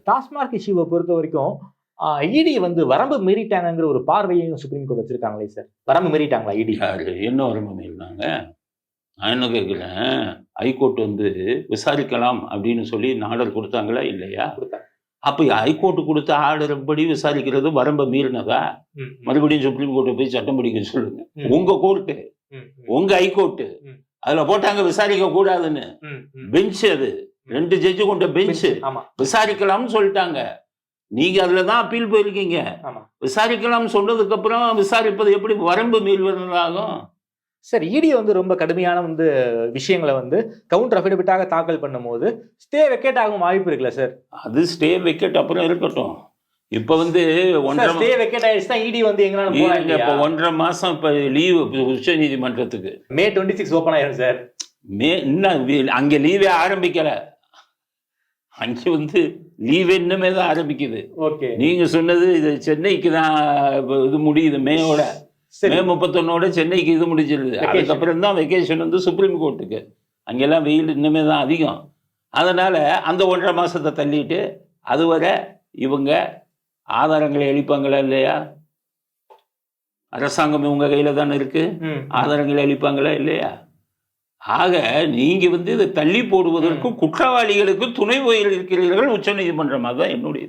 டாஸ்மாக் இஷ்யூவை பொறுத்த வரைக்கும் இடி வந்து வரம்பு மீறிட்டாங்கிற ஒரு பார்வையையும் சுப்ரீம் கோர்ட் வச்சிருக்காங்களே சார். வரம்பு மீறிட்டாங்களா இடி? யாரு என்ன வரம்பு மீறினாங்க? நான் என்ன கேட்குறேன், ஹைகோர்ட் வந்து விசாரிக்கலாம் அப்படின்னு சொல்லி ஆர்டர் கொடுத்தாங்களா இல்லையா? கொடுத்தாங்க. அப்போ ஹைகோர்ட் கொடுத்த ஆர்டர் படி விசாரிக்கிறது வரம்பை மீறினதா? மறுபடியும் சுப்ரீம் கோர்ட்டை போய் சட்டம் படிக்க சொல்லுங்க. உங்க கோர்ட்டு, உங்க ஹைகோர்ட்டு அதுல போட்டாங்க விசாரிக்க கூடாதுன்னு. பெஞ்ச், அது 2 ஜட்ஜு கொண்ட பெஞ்ச் விசாரிக்கலாம்னு சொல்லிட்டாங்க. நீங்க அதுலதான் அப்பீல் போயிருக்கீங்க. விசாரிக்கலாம் சொன்னதுக்கு அப்புறம் விசாரிப்பது எப்படி வரம்பு மீறுவதாகும்? சார், இடி வந்து ரொம்ப கடுமையான வந்து விஷயங்களை வந்து கவுண்டர் அஃபிடவிட்டாக தாக்கல் பண்ணும் போது ஸ்டே வெக்கேட் ஆகும் வாய்ப்பு இருக்குல்ல சார்? அது ஸ்டே வெக்கேட் அப்புறம் இருக்கட்டும். இப்ப வந்து ஸ்டே வெக்கேட் ஆயிடுச்சுன்னா இடி வந்து எங்கனால போறாங்க. இப்ப 1.5 மாசம் இப்ப லீவு உச்ச நீதிமன்றத்துக்கு. மே 26 ஓபன் ஆயிரும் சார். இன்னும் அங்க லீவே ஆரம்பிக்கல. அங்க வந்து லீவே இன்னுமே தான் ஆரம்பிக்குது. ஓகே, நீங்க சொன்னது இது சென்னைக்கு தான் இது முடியுது. மேயோட மே 31 சென்னைக்கு இது முடிச்சிருது. அதுக்கப்புறம் தான் வெக்கேஷன் வந்து சுப்ரீம் கோர்ட்டுக்கு. அங்கெல்லாம் வெயில் இன்னுமே தான் அதிகம். அதனால அந்த 1.5 மாசத்தை தள்ளிட்டு அதுவரை இவங்க ஆதாரங்களை அளிப்பாங்களா இல்லையா? அரசாங்கம் இவங்க கையில தானே இருக்கு. ஆதாரங்களை அளிப்பாங்களா இல்லையா? ஆக நீங்க வந்து இதை தள்ளி போடுவதற்கு குற்றவாளிகளுக்கு துணை போயிருக்கிறீர்கள் உச்ச நீதிமன்றமாக தான் என்னுடைய